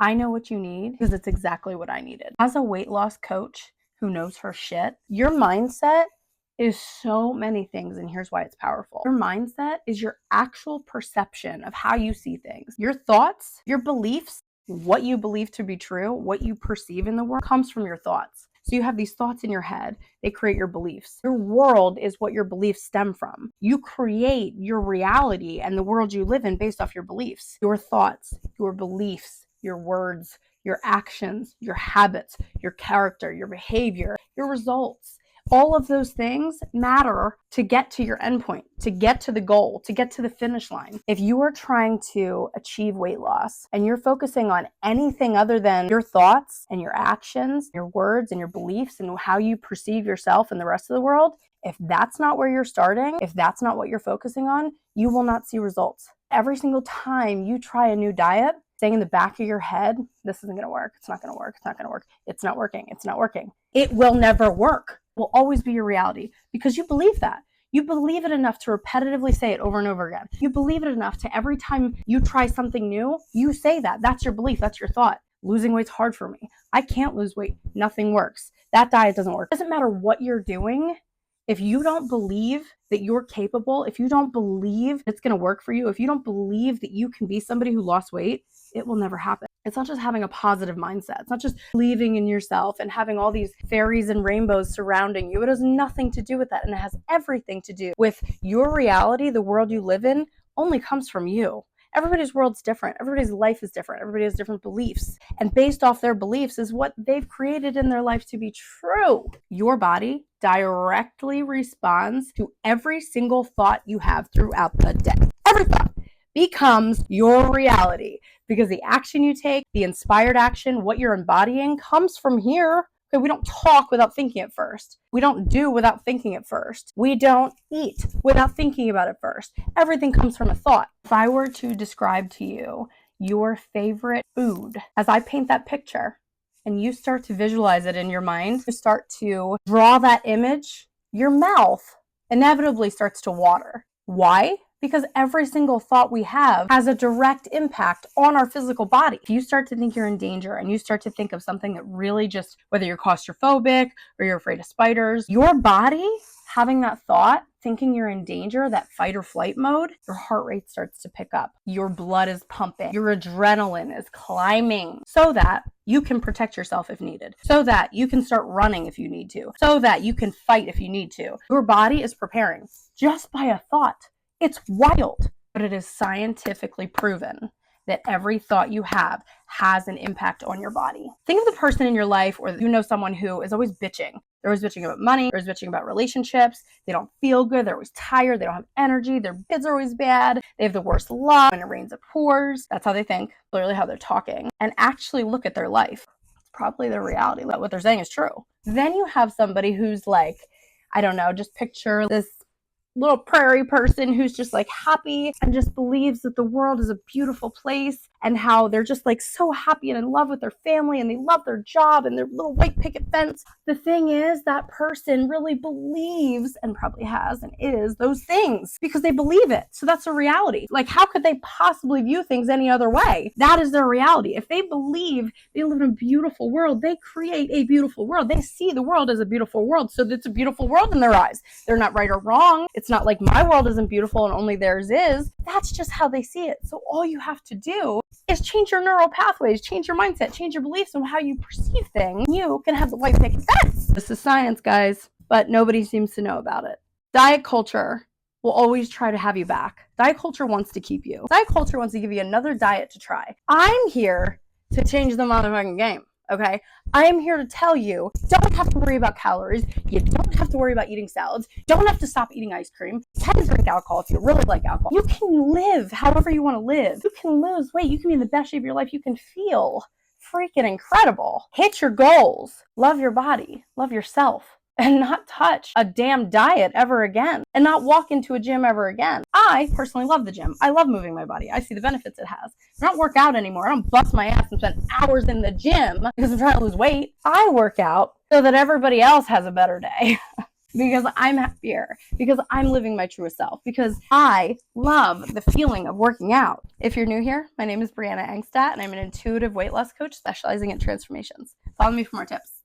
I know what you need because it's exactly what I needed. As a weight loss coach who knows her shit, your mindset is so many things, and here's why it's powerful. Your mindset is your actual perception of how you see things. Your thoughts, your beliefs, what you believe to be true, what you perceive in the world comes from your thoughts. So you have these thoughts in your head, they create your beliefs. Your world is what your beliefs stem from. You create your reality and the world you live in based off your beliefs. Your thoughts, your beliefs, your words, your actions, your habits, your character, your behavior, your results. All of those things matter to get to your endpoint, to get to the goal, to get to the finish line. If you are trying to achieve weight loss and you're focusing on anything other than your thoughts and your actions, your words and your beliefs and how you perceive yourself and the rest of the world, if that's not where you're starting, if that's not what you're focusing on, you will not see results. Every single time you try a new diet, saying in the back of your head, this isn't going to work. It's not going to work. It's not going to work. It's not working. It's not working. It will never work. It will always be your reality because you believe that. You believe it enough to repetitively say it over and over again. You believe it enough to every time you try something new, you say that. That's your belief. That's your thought. Losing weight's hard for me. I can't lose weight. Nothing works. That diet doesn't work. It doesn't matter what you're doing. If you don't believe that you're capable, if you don't believe it's going to work for you, if you don't believe that you can be somebody who lost weight, it will never happen. It's not just having a positive mindset. It's not just believing in yourself and having all these fairies and rainbows surrounding you. It has nothing to do with that. And it has everything to do with your reality. The world you live in only comes from you. Everybody's world's different. Everybody's life is different. Everybody has different beliefs. And based off their beliefs is what they've created in their life to be true. Your body directly responds to every single thought you have throughout the day. Every thought becomes your reality because the action you take, the inspired action, what you're embodying comes from here. Okay, we don't talk without thinking it first. We don't do without thinking it first. We don't eat without thinking about it first. Everything comes from a thought. If I were to describe to you your favorite food, as I paint that picture and you start to visualize it in your mind, you start to draw that image, your mouth inevitably starts to water. Why? Because every single thought we have has a direct impact on our physical body. If you start to think you're in danger and you start to think of something that really just, whether you're claustrophobic or you're afraid of spiders, your body having that thought, thinking you're in danger, that fight or flight mode, your heart rate starts to pick up. Your blood is pumping. Your adrenaline is climbing so that you can protect yourself if needed, so that you can start running if you need to, so that you can fight if you need to. Your body is preparing just by a thought. It's wild, but it is scientifically proven that every thought you have has an impact on your body. Think of the person in your life, or you know someone who is always bitching. They're always bitching about money. They're always bitching about relationships. They don't feel good. They're always tired. They don't have energy. Their kids are always bad. They have the worst luck. When it rains, it pours. That's how they think, clearly how they're talking. And actually look at their life. It's probably their reality. What they're saying is true. Then you have somebody who's like, I don't know, just picture this little prairie person who's just like happy and just believes that the world is a beautiful place and how they're just like so happy and in love with their family and they love their job and their little white picket fence. The thing is, that person really believes and probably has and is those things because they believe it. So that's a reality. Like, how could they possibly view things any other way? That is their reality. If they believe they live in a beautiful world, they create a beautiful world. They see the world as a beautiful world. So it's a beautiful world in their eyes. They're not right or wrong. It's not like my world isn't beautiful and only theirs is. That's just how they see it. So all you have to do is change your neural pathways, change your mindset, change your beliefs on how you perceive things. You can have the white picket fence. This is science, guys, but nobody seems to know about it. Diet culture will always try to have you back. Diet culture wants to keep you. Diet culture wants to give you another diet to try. I'm here to change the motherfucking game. Okay, I am here to tell you, don't have to worry about calories. You don't have to worry about eating salads. Don't have to stop eating ice cream. You can drink alcohol if you really like alcohol. You can live however you want to live. You can lose weight. You can be in the best shape of your life. You can feel freaking incredible. Hit your goals. Love your body. Love yourself. And not touch a damn diet ever again. And not walk into a gym ever again. I personally love the gym. I love moving my body. I see the benefits it has. I don't work out anymore. I don't bust my ass and spend hours in the gym because I'm trying to lose weight. I work out so that everybody else has a better day. because I'm happier, because I'm living my truest self, because I love the feeling of working out. If you're new here, my name is Brianna Engstad, and I'm an intuitive weight loss coach specializing in transformations. Follow me for more tips.